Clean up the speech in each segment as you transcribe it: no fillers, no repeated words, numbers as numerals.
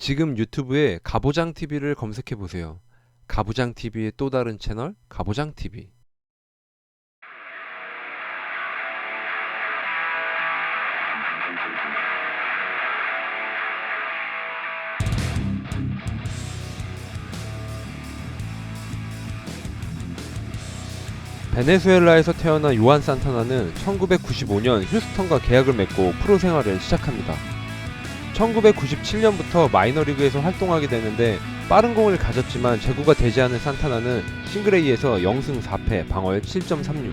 지금 유튜브에 가보장TV를 검색해보세요. 가부장TV의 또 다른 채널, 가보장TV. 베네수엘라에서 태어난 요한 산타나는 1995년 휴스턴과 계약을 맺고 프로 생활을 시작합니다. 1997년부터 마이너리그에서 활동하게 되는데 빠른 공을 가졌지만 제구가 되지 않은 산타나는 싱글A에서 0승 4패 방어율 7.36.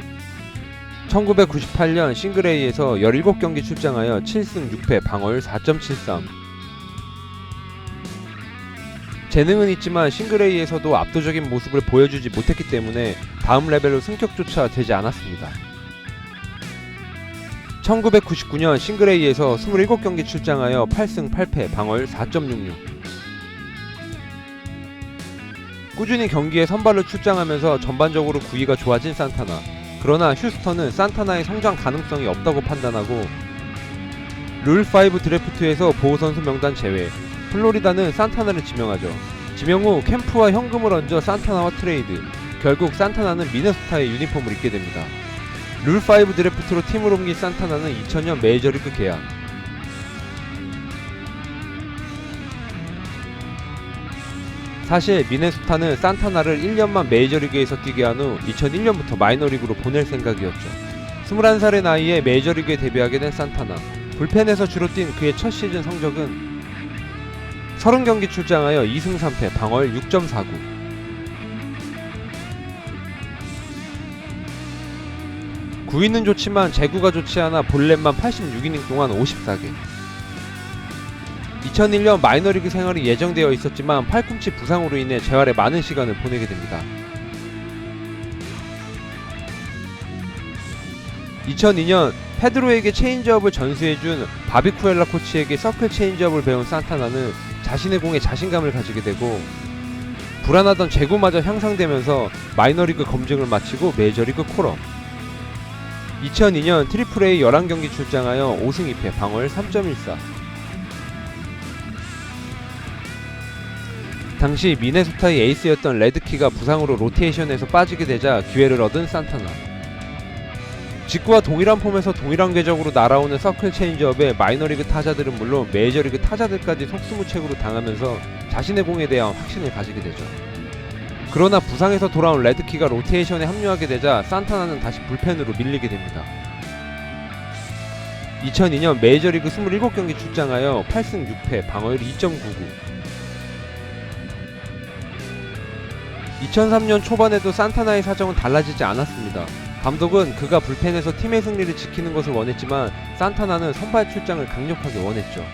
1998년 싱글A에서 17경기 출장하여 7승 6패 방어율 4.73. 재능은 있지만 싱글A에서도 압도적인 모습을 보여주지 못했기 때문에 다음 레벨로 승격조차 되지 않았습니다. 1999년 싱글A에서 27경기 출장하여 8승 8패 방어율 4.66. 꾸준히 경기에 선발로 출장하면서 전반적으로 구위가 좋아진 산타나. 그러나 휴스턴은 산타나의 성장 가능성이 없다고 판단하고 룰5 드래프트에서 보호선수 명단 제외, 플로리다는 산타나를 지명하죠. 지명 후 캠프와 현금을 얹어 산타나와 트레이드. 결국 산타나는 미네소타의 유니폼을 입게 됩니다. 룰5 드래프트로 팀을 옮긴 산타나는 2000년 메이저리그 계약. 사실 미네소타는 산타나를 1년만 메이저리그에서 뛰게 한 후 2001년부터 마이너리그로 보낼 생각이었죠. 21살의 나이에 메이저리그에 데뷔하게 된 산타나. 불펜에서 주로 뛴 그의 첫 시즌 성적은 30경기 출장하여 2승 3패 방어율 6.49. 구위는 좋지만 제구가 좋지 않아 볼넷만 86이닝 동안 54개. 2001년 마이너리그 생활이 예정되어 있었지만 팔꿈치 부상으로 인해 재활에 많은 시간을 보내게 됩니다. 2002년 페드로에게 체인지업을 전수해준 바비쿠엘라 코치에게 서클 체인지업을 배운 산타나는 자신의 공에 자신감을 가지게 되고 불안하던 제구마저 향상되면서 마이너리그 검증을 마치고 메이저리그 콜업. 2002년 트리플A 11경기 출장하여 5승 2패 방어율 3.14. 당시 미네소타의 에이스였던 레드키가 부상으로 로테이션에서 빠지게 되자 기회를 얻은 산타나. 직구와 동일한 폼에서 동일한 궤적으로 날아오는 서클 체인지업에 마이너리그 타자들은 물론 메이저리그 타자들까지 속수무책으로 당하면서 자신의 공에 대한 확신을 가지게 되죠. 그러나 부상에서 돌아온 레드키가 로테이션에 합류하게 되자 산타나는 다시 불펜으로 밀리게 됩니다. 2002년 메이저리그 27경기 출장하여 8승 6패 방어율 2.99. 2003년 초반에도 산타나의 사정은 달라지지 않았습니다. 감독은 그가 불펜에서 팀의 승리를 지키는 것을 원했지만 산타나는 선발 출장을 강력하게 원했죠.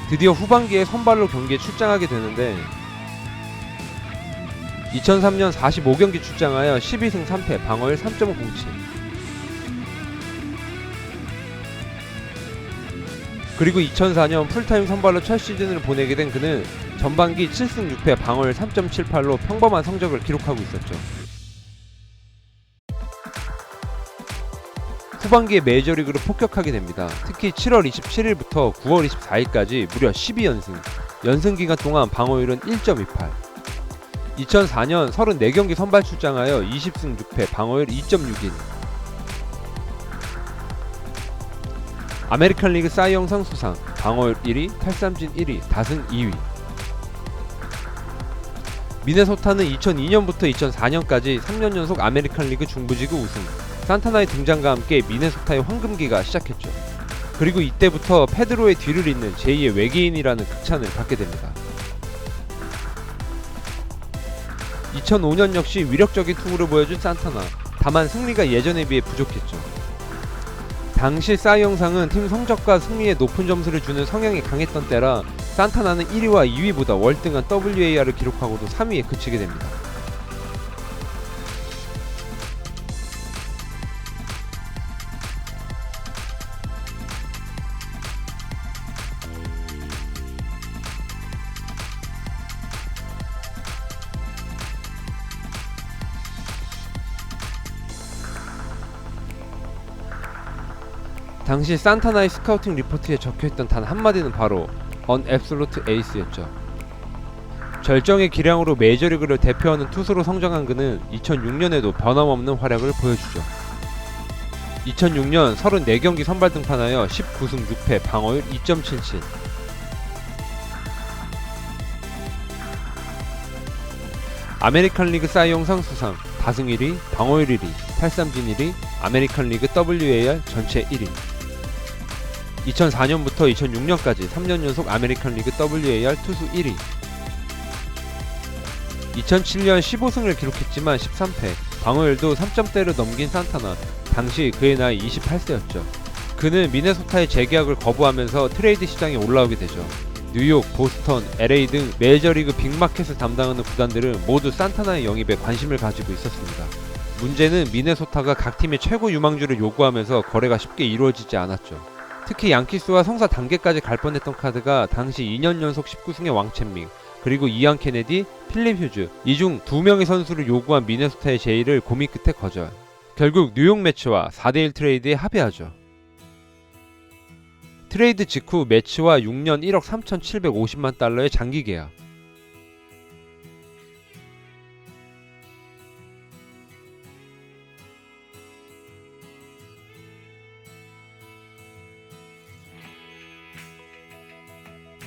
드디어 후반기에 선발로 경기에 출장하게 되는데 2003년 45경기 출장하여 12승 3패 방어율 3.07. 그리고 2004년 풀타임 선발로 첫 시즌을 보내게 된 그는 전반기 7승 6패 방어율 3.78로 평범한 성적을 기록하고 있었죠. 후반기에 메이저리그로 폭격하게 됩니다. 특히 7월 27일부터 9월 24일까지 무려 12연승, 연승기간 동안 방어율은 1.28. 2004년 34경기 선발 출장하여 20승 6패 방어율 2.61. 아메리칸 리그 사이 영상 수상, 방어율 1위, 탈삼진 1위, 다승 2위. 미네소타는 2002년부터 2004년까지 3년 연속 아메리칸 리그 중부지구 우승. 산타나의 등장과 함께 미네소타의 황금기가 시작했죠. 그리고 이때부터 페드로의 뒤를 잇는 제2의 외계인이라는 극찬을 받게 됩니다. 2005년 역시 위력적인 투구를 보여준 산타나. 다만 승리가 예전에 비해 부족했죠. 당시 사이 영상은 팀 성적과 승리에 높은 점수를 주는 성향이 강했던 때라 산타나는 1위와 2위보다 월등한 WAR을 기록하고도 3위에 그치게 됩니다. 당시 산타나의 스카우팅 리포트에 적혀있던 단 한마디는 바로 On Absolute Ace였죠. 절정의 기량으로 메이저리그를 대표하는 투수로 성장한 그는 2006년에도 변함없는 활약을 보여주죠. 2006년 34경기 선발 등판하여 19승 6패 방어율 2.77. 아메리칸 리그 사이영상 수상, 다승 1위, 방어율 1위, 탈삼진 1위, 아메리칸 리그 WAR 전체 1위. 2004년부터 2006년까지 3년 연속 아메리칸 리그 WAR 투수 1위. 2007년 15승을 기록했지만 13패, 방어율도 3점대를 넘긴 산타나. 당시 그의 나이 28세였죠. 그는 미네소타의 재계약을 거부하면서 트레이드 시장에 올라오게 되죠. 뉴욕, 보스턴, LA 등 메이저리그 빅마켓을 담당하는 구단들은 모두 산타나의 영입에 관심을 가지고 있었습니다. 문제는 미네소타가 각 팀의 최고 유망주를 요구하면서 거래가 쉽게 이루어지지 않았죠. 특히 양키스와 성사 단계까지 갈 뻔했던 카드가 당시 2년 연속 19승의 왕챔밍, 그리고 이안 케네디, 필립 휴즈, 이 중 2명의 선수를 요구한 미네소타의 제의를 고민 끝에 거절. 결국 뉴욕 매츠와 4대1 트레이드에 합의하죠. 트레이드 직후 매츠와 6년 1억 3,750만 달러의 장기 계약.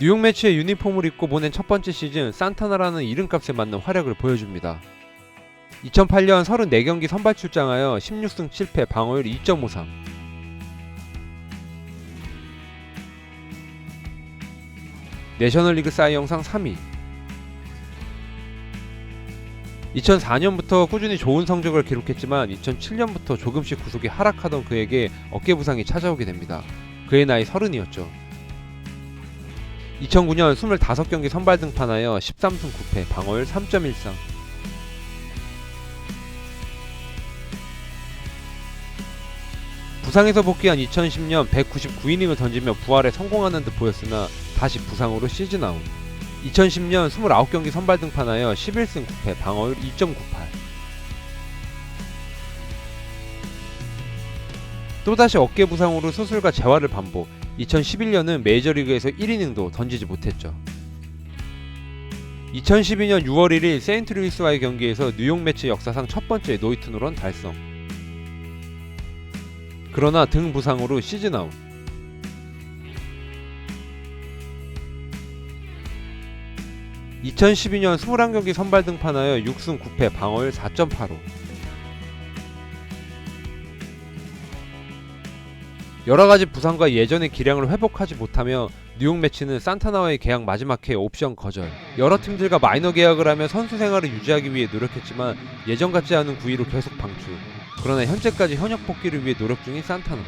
뉴욕 매츠의 유니폼을 입고 보낸 첫 번째 시즌, 산타나라는 이름값에 맞는 활약을 보여줍니다. 2008년 34경기 선발 출장하여 16승 7패 방어율 2.53. 내셔널리그 사이영상 3위. 2004년부터 꾸준히 좋은 성적을 기록했지만 2007년부터 조금씩 구속이 하락하던 그에게 어깨 부상이 찾아오게 됩니다. 그의 나이 30이었죠. 2009년 25경기 선발 등판하여 13승 9패 방어율 3.13. 부상에서 복귀한 2010년 199이닝을 던지며 부활에 성공하는 듯 보였으나 다시 부상으로 시즌 아웃. 2010년 29경기 선발 등판하여 11승 9패 방어율 2.98. 또다시 어깨 부상으로 수술과 재활을 반복. 2011년은 메이저리그에서 1이닝도 던지지 못했죠. 2012년 6월 1일 세인트루이스와의 경기에서 뉴욕 매츠 역사상 첫 번째 노히트노런 달성. 그러나 등 부상으로 시즌 아웃. 2012년 21경기 선발 등판하여 6승 9패 방어율 4.85. 여러가지 부상과 예전의 기량을 회복하지 못하며 뉴욕 매츠는 산타나와의 계약 마지막 해 옵션 거절. 여러 팀들과 마이너 계약을 하며 선수 생활을 유지하기 위해 노력했지만 예전 같지 않은 구위로 계속 방출. 그러나 현재까지 현역 복귀를 위해 노력 중인 산타나.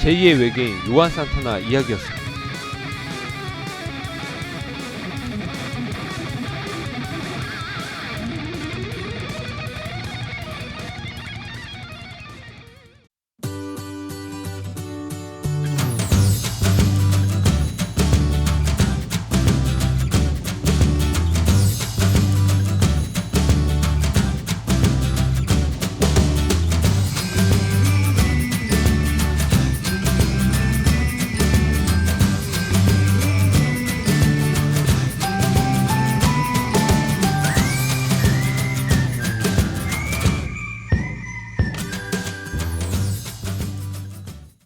제2의 외계인 요한 산타나 이야기였습니다.